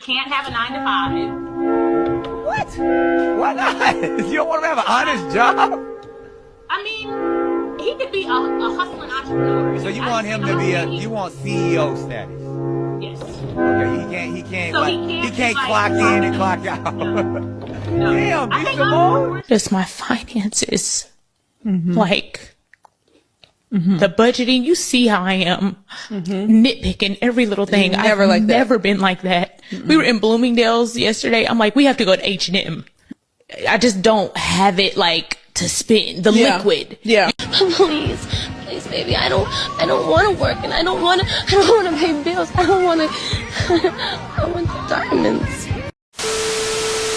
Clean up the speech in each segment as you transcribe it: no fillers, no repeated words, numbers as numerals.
can't have a 9 to 5. What? Why not? You don't want him to have an honest job? I mean, he could be a hustling entrepreneur. So you want him to be you want CEO status? Yes. Okay, he can't So he can't like, clock in and clock out. No. Damn, be Simone. Just my finances. Like, the budgeting, you see how I am nitpicking every little thing. Never I've like that. never been like that. We were in Bloomingdale's yesterday. I'm like, we have to go to H&M. I just don't have it like to spend the liquid. Yeah. Please, baby, I don't want to work, and I don't want to pay bills. I want the diamonds.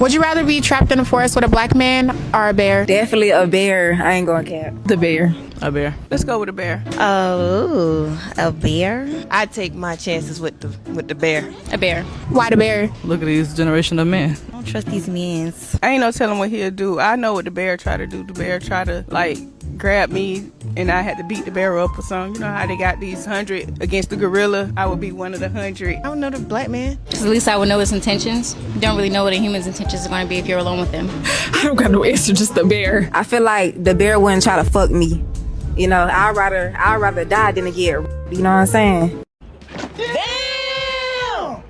Would you rather be trapped in a forest with a black man or a bear? Definitely a bear. I ain't going cap. The bear. A bear. Let's go with a bear. Oh, a bear? I take my chances with the bear. A bear. Why the bear? Look at these generation of men. I don't trust these men. I ain't no telling what he'll do. I know what the bear try to do. The bear try to like grab me and I had to beat the bear up or something. You know how they got these 100 against the gorilla? I would be one of the 100. I don't know the black man. At least I would know his intentions. You don't really know what a human's intentions are going to be if you're alone with him. I don't got no answer, just the bear. I feel like the bear wouldn't try to fuck me. You know, I'd rather die than to get, you know what I'm saying? Damn!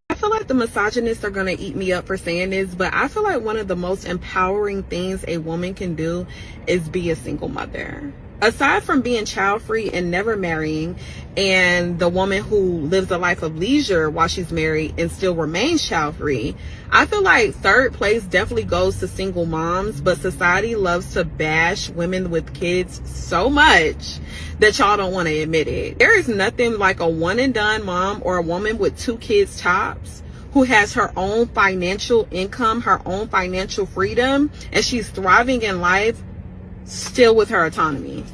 I feel like the misogynists are going to eat me up for saying this, but I feel like one of the most empowering things a woman can do is be a single mother. Aside from being child-free and never marrying, and the woman who lives a life of leisure while she's married and still remains child-free, I feel like third place definitely goes to single moms, but society loves to bash women with kids so much that y'all don't want to admit it. There is nothing like a one-and-done mom or a woman with 2 kids tops who has her own financial income, her own financial freedom, and she's thriving in life still with her autonomy.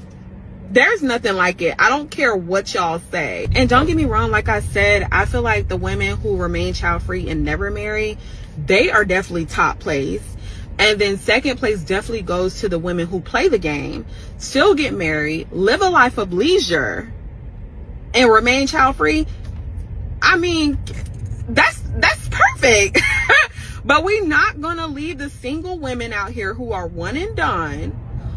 There's nothing like it. I don't care what y'all say. And don't get me wrong, like I said, I feel like the women who remain child-free and never marry, they are definitely top place. And then second place definitely goes to the women who play the game, still get married, live a life of leisure, and remain child-free. I mean, that's perfect. But we're not gonna leave the single women out here who are one and done,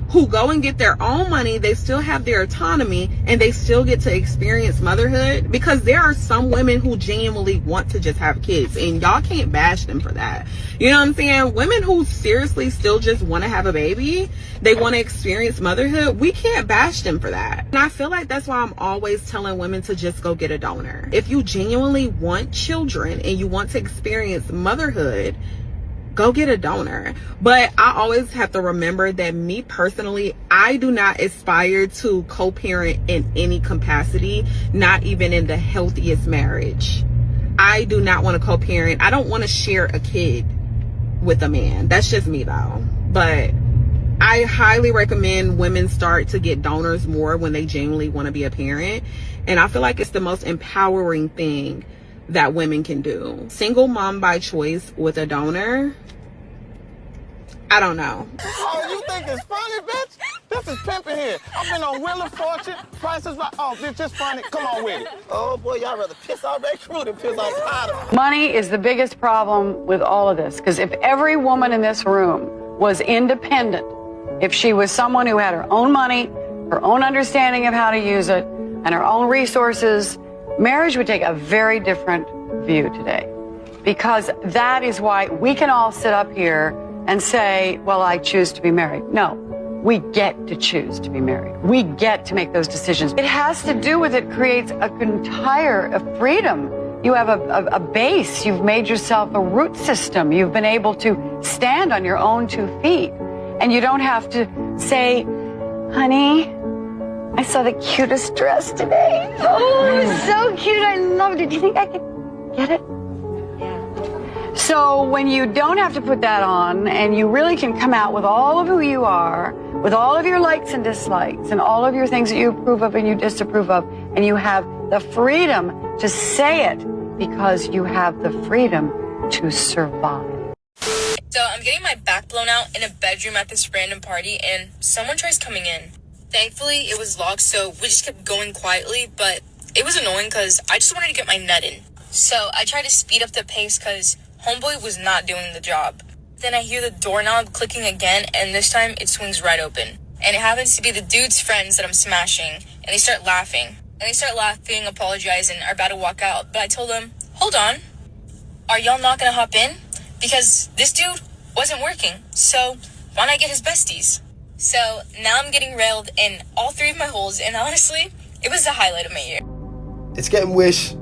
who go and get their own money, they still have their autonomy, and they still get to experience motherhood, because there are some women who genuinely want to just have kids, and y'all can't bash them for that. You know what I'm saying? Women who seriously still just want to have a baby, they want to experience motherhood, we can't bash them for that. And I feel like that's why I'm always telling women to just go get a donor. If you genuinely want children and you want to experience motherhood, go get a donor. But I always have to remember that me personally, I do not aspire to co-parent in any capacity, not even in the healthiest marriage. I do not want to co-parent. I don't want to share a kid with a man. That's just me though. But I highly recommend women start to get donors more when they genuinely want to be a parent. And I feel like it's the most empowering thing that women can do. Single mom by choice with a donor, I don't know. Oh, you think it's funny, bitch? This is pimping here. I've been on Wheel of Fortune, Prices Right. Oh, bitch, just funny. Come on with it. Oh, boy, y'all rather piss off that crew than piss off Potter. Money is the biggest problem with all of this, because if every woman in this room was independent, if she was someone who had her own money, her own understanding of how to use it, and her own resources, marriage would take a very different view today. Because that is why we can all sit up here and say, well, I choose to be married. No, we get to choose to be married. We get to make those decisions. It has to do with, it creates an entire freedom. You have a base. You've made yourself a root system. You've been able to stand on your own 2 feet. And you don't have to say, honey, I saw the cutest dress today. Oh, it was so cute. I loved it. Do you think I could get it? So when you don't have to put that on, and you really can come out with all of who you are, with all of your likes and dislikes, and all of your things that you approve of and you disapprove of, and you have the freedom to say it because you have the freedom to survive. So I'm getting my back blown out in a bedroom at this random party, and someone tries coming in. Thankfully, it was locked, so we just kept going quietly, but it was annoying because I just wanted to get my nut in. So I tried to speed up the pace because homeboy was not doing the job. Then I hear the doorknob clicking again, and this time it swings right open. And it happens to be the dude's friends that I'm smashing, and they start laughing. Apologizing, are about to walk out, but I told them, hold on, are y'all not gonna hop in? Because this dude wasn't working, so why not get his besties? So now I'm getting railed in all 3 of my holes, and honestly, it was the highlight of my year. It's getting wish. You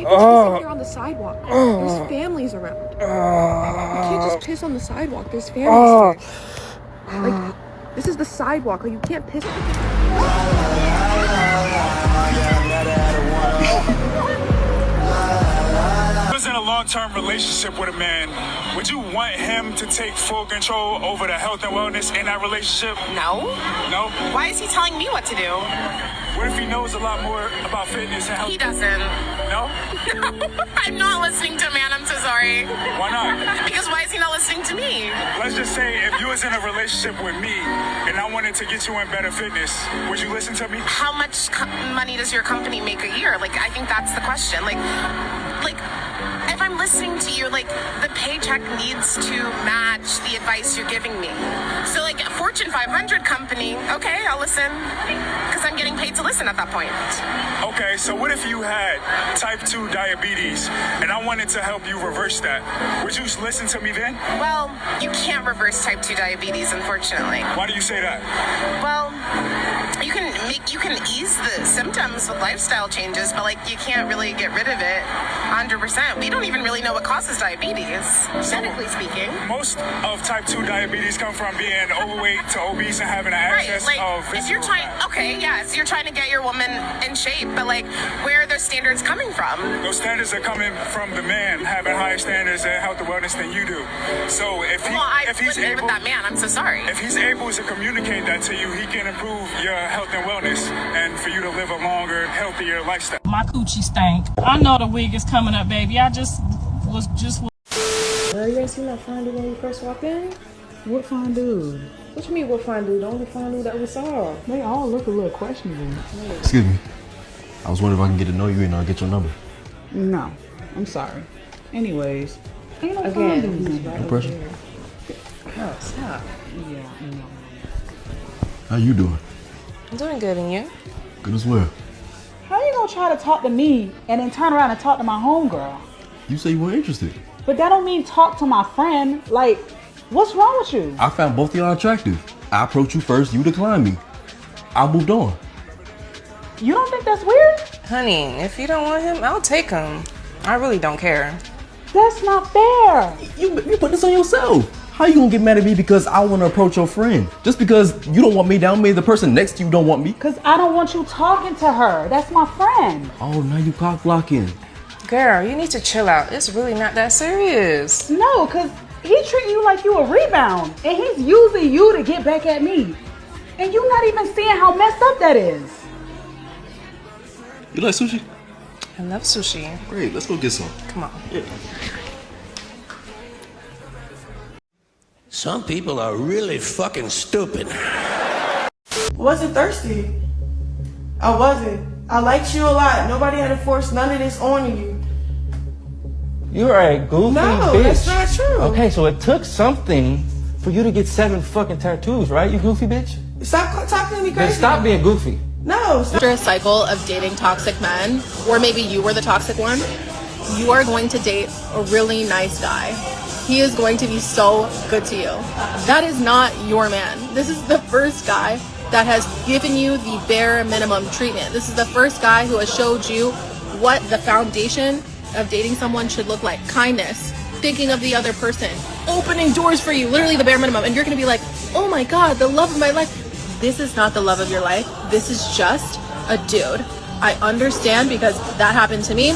can't just sit here on the sidewalk. There's families around. You can't just piss on the sidewalk. There's families here. Like, this is the sidewalk. Like, you can't piss. Was in a long-term relationship with a man, would you want him to take full control over the health and wellness in that relationship? No. No? Why is he telling me what to do? What if he knows a lot more about fitness and health? He doesn't. No? I'm not listening to a man, I'm so sorry. Why not? Because why is he not listening to me? Let's just say if you was in a relationship with me and I wanted to get you in better fitness, would you listen to me? How much money does your company make a year? Like, I think that's the question. Like, if I'm listening to you, like, the paycheck needs to match the advice you're giving me. So, like, a Fortune 500 company, okay, I'll listen. Because I'm getting paid to listen at that point. Okay, so what if you had type 2 diabetes and I wanted to help you reverse that? Would you listen to me then? Well, you can't reverse type 2 diabetes, unfortunately. Why do you say that? Well, you can ease the symptoms with lifestyle changes, but like you can't really get rid of it 100%. We don't even really know what causes diabetes, medically speaking. Most of type 2 diabetes come from being overweight to obese and having access of if you're trying, so you're trying to get your woman in shape, but like, where are those standards coming from? Those standards are coming from the man having higher standards and health and wellness than you do. So if he's able, with that man, I'm so sorry. If he's able to communicate that to you, he can improve your health and wellness and for you to live a longer, healthier lifestyle. My coochie stank. I know the wig is coming up, baby. I just was. Girl, you ain't seen that fine dude when we first walked in? What fine dude? What you mean what fine dude? The only fine dude that we saw. They all look a little questionable. Excuse me. I was wondering if I can get to know you and I'll get your number. No, I'm sorry. Anyways, ain't no fine dudes right No pressure. over there. Oh, stop. Yeah, no. How you doing? I'm doing good, and you? Good as well. How you gonna try to talk to me and then turn around and talk to my homegirl? You say you weren't interested. But that don't mean talk to my friend. Like, what's wrong with you? I found both of y'all attractive. I approached you first, you declined me. I moved on. You don't think that's weird? Honey, if you don't want him, I'll take him. I really don't care. That's not fair. You put this on yourself. How you gonna get mad at me because I wanna approach your friend? Just because you don't want me down, maybe the person next to you don't want me? Cause I don't want you talking to her. That's my friend. Oh, now you cock blocking. Girl, you need to chill out. It's really not that serious. No, cause he's treating you like you a rebound. And he's using you to get back at me. And you're not even seeing how messed up that is. You like sushi? I love sushi. Great, let's go get some. Come on. Yeah. Some people are really fucking stupid. Wasn't thirsty. I wasn't. I liked you a lot. Nobody had to force none of this on you. You're a goofy No, bitch. that's not true. Okay, so it took something for you to get 7 fucking tattoos, right? You goofy bitch? Stop talking to me crazy. Then stop being goofy. No. Stop. After a cycle of dating toxic men, or maybe you were the toxic one, you are going to date a really nice guy. He is going to be so good to you. That is not your man. This is the first guy that has given you the bare minimum treatment. This is the first guy who has showed you what the foundation of dating someone should look like. Kindness, thinking of the other person, opening doors for you, literally the bare minimum. And you're gonna be like, oh my God, the love of my life. This is not the love of your life. This is just a dude. I understand because that happened to me.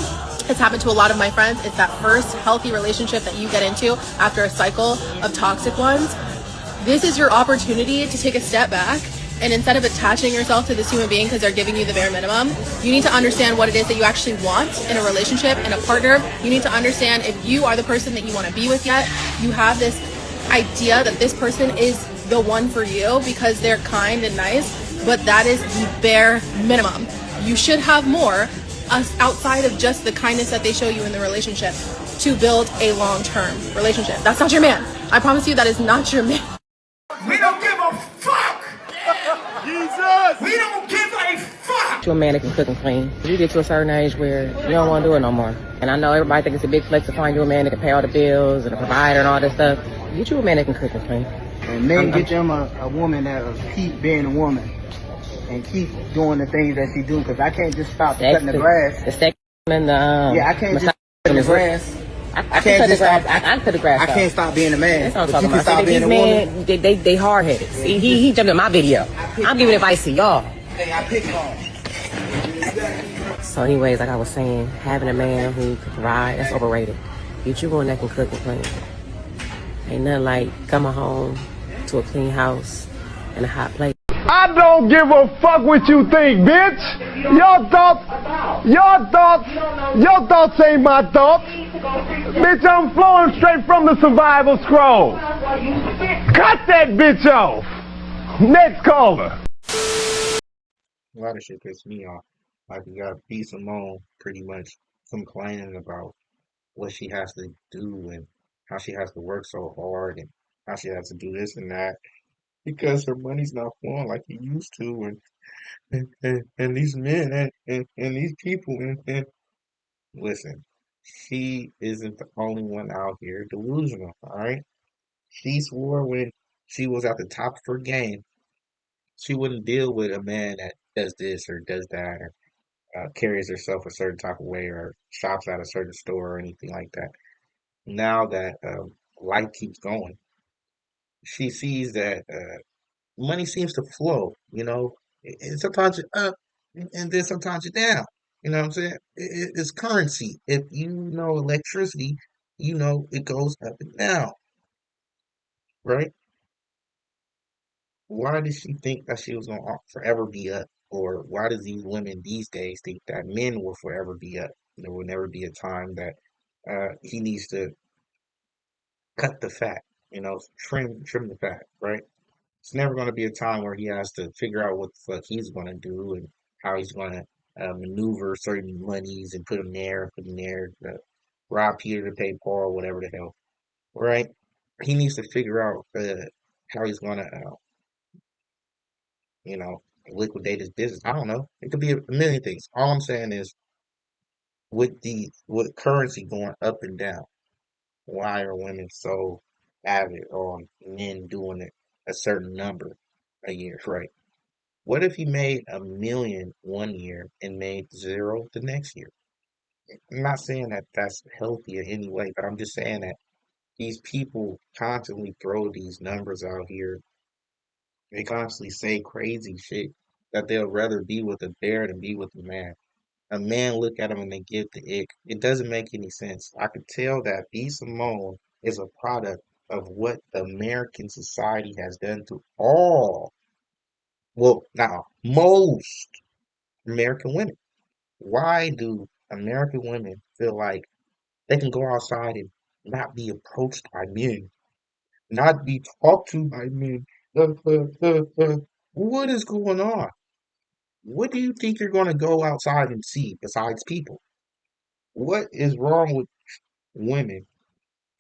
It's happened to a lot of my friends. It's that first healthy relationship that you get into after a cycle of toxic ones. This is your opportunity to take a step back And instead of attaching yourself to this human being because they're giving you the bare minimum, you need to understand what it is that you actually want in a relationship, in a partner. You need to understand if you are the person that you want to be with yet. You have this idea that this person is the one for you because they're kind and nice, but that is the bare minimum. You should have more outside of just the kindness that they show you in the relationship to build a long-term relationship. That's not your man. I promise you that is not your man. We don't give a fuck! Jesus! We don't give a fuck! To a man that can cook and clean. You get to a certain age where you don't want to do it no more. And I know everybody thinks it's a big flex to find you a man that can pay all the bills and a provider and all this stuff. Get you a man that can cook and clean. And men get them a woman that'll keep being a woman and keep doing the things that she do. Because I can't just stop cutting the grass. The sex and the yeah, I can't just cutting the grass. I can't just stop. I can cut the grass. I can't stop being a man. That's what I'm but talking you can about. stop being a woman. They hard headed. He jumped in my video. I'm giving advice to y'all. Hey, I pick on. So, anyways, like I was saying, having a man who can provide, that's overrated. Get you one that can cook and clean. Ain't nothing like coming home to a clean house and a hot plate. I don't give a fuck what you think, bitch. Your thoughts ain't my thoughts. Bitch, I'm flowing straight from the survival scroll. Cut that bitch off. Next caller. A lot of shit pisses me off. Like you got B. Simone pretty much complaining about what she has to do and how she has to work so hard and how she has to do this and that because her money's not flowing like it used to and these men and these people and listen, she isn't the only one out here delusional, all right? She swore when she was at the top of her game, she wouldn't deal with a man that does this or does that or carries herself a certain type of way or shops at a certain store or anything like that. Now that life keeps going, she sees that money seems to flow, you know, and sometimes you're up and then sometimes you're down. You know what I'm saying? It's currency. If you know electricity, you know it goes up and down, right? Why did she think that she was gonna forever be up? Or why does these women these days think that men will forever be up? There will never be a time that he needs to cut the fat, you know, trim the fat, right? It's never going to be a time where he has to figure out what the fuck he's going to do and how he's going to maneuver certain monies and put them there, put them there, rob Peter to pay Paul, whatever the hell, right? He needs to figure out how he's going to, you know, liquidate his business. I don't know. It could be a million things. All I'm saying is with currency going up and down, why are women so avid on men doing it a certain number a year, right? What if he made $1 million one year and made zero the next year? I'm not saying that that's healthy in any way, but I'm just saying that these people constantly throw these numbers out here. They constantly say crazy shit that they'll rather be with a bear than be with a man. A man look at them and they give the ick. It doesn't make any sense. I could tell that B. Simone is a product of what the American society has done to all, well, not most American women. Why do American women feel like they can go outside and not be approached by men, not be talked to by men? What is going on? What do you think you're going to go outside and see besides people? What is wrong with women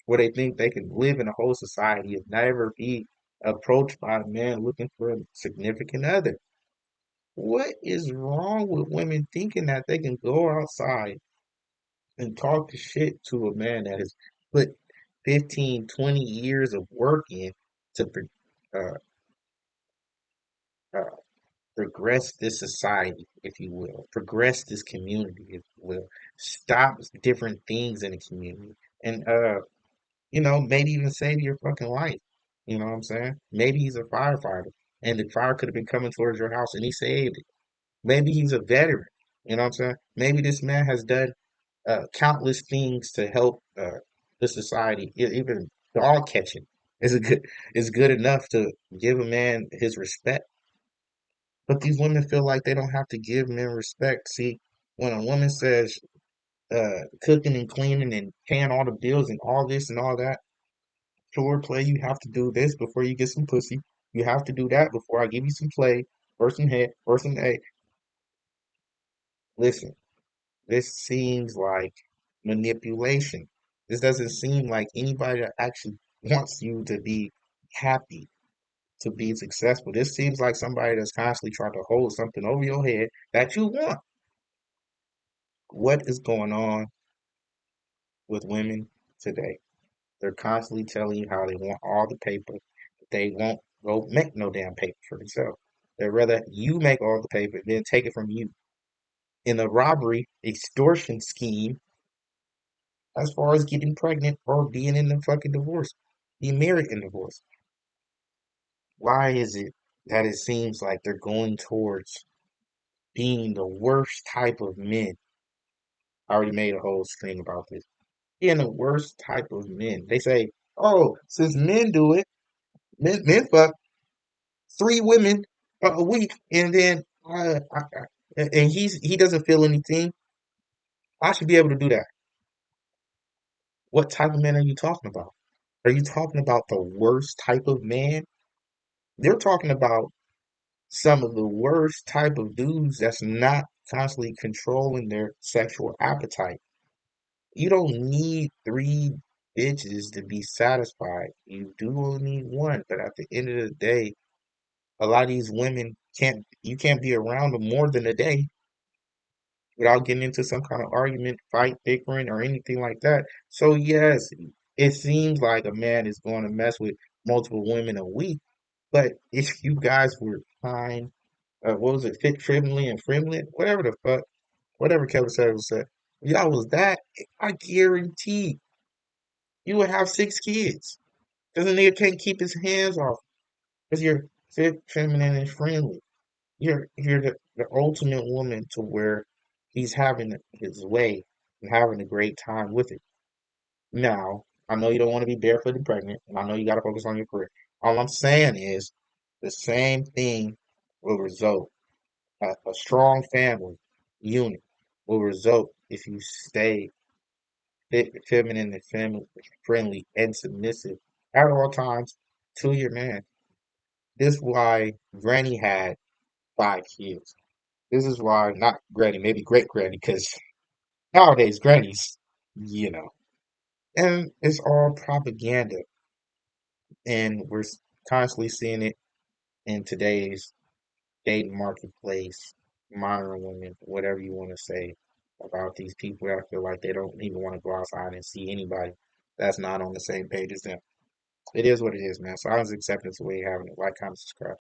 where they think they can live in a whole society and never be approached by a man looking for a significant other? What is wrong with women thinking that they can go outside and talk shit to a man that has put 15, 20 years of work in to uh, uh, progress this society, if you will, progress this community, if you will, stop different things in the community, and you know, maybe even save your fucking life. You know what I'm saying? Maybe he's a firefighter, and the fire could have been coming towards your house, and he saved it. Maybe he's a veteran. You know what I'm saying? Maybe this man has done countless things to help the society. Even dog catching is a good is good enough to give a man his respect. But these women feel like they don't have to give men respect. See, when a woman says cooking and cleaning and paying all the bills and all this and all that, sure, play, you have to do this before you get some pussy. You have to do that before I give you some play or some head or some A. Listen, this seems like manipulation. This doesn't seem like anybody that actually wants you to be happy, to be successful. This seems like somebody that's constantly trying to hold something over your head that you want. What is going on with women today? They're constantly telling you how they want all the paper, but they won't go make no damn paper for themselves. They'd rather you make all the paper than take it from you. In a robbery extortion scheme, as far as getting pregnant or being in the fucking divorce, being married in divorce. Why is it that it seems like they're going towards being the worst type of men? I already made a whole stream about this. Being the worst type of men. They say, oh, since men do it, men fuck 3 women a week, and then and he doesn't feel anything. I should be able to do that. What type of man are you talking about? Are you talking about the worst type of man? They're talking about some of the worst type of dudes that's not constantly controlling their sexual appetite. You don't need 3 bitches to be satisfied. You do only need one, but at the end of the day, a lot of these women you can't be around them more than a day without getting into some kind of argument, fight, bickering, or anything like that. So yes, it seems like a man is going to mess with multiple women a week, but if you guys were fine, what was it, fit, friendly, and friendly, whatever the fuck, whatever Kevin said, if y'all was that, I guarantee you would have 6 kids. Because the nigga can't keep his hands off. Because you're fit, feminine, and friendly. You're the ultimate woman to where he's having his way and having a great time with it. Now, I know you don't want to be barefoot and pregnant, and I know you got to focus on your career. All I'm saying is the same thing will result. A strong family unit will result if you stay feminine and friendly and submissive at all times to your man. This is why Granny had 5 kids. This is why, not Granny, maybe great Granny, because nowadays Grannies, you know, and it's all propaganda. And we're constantly seeing it in today's dating marketplace, modern women, whatever you want to say about these people that feel like they don't even want to go outside and see anybody that's not on the same page as them. It is what it is, man. Silence acceptance the way you having it. Like, comment, subscribe.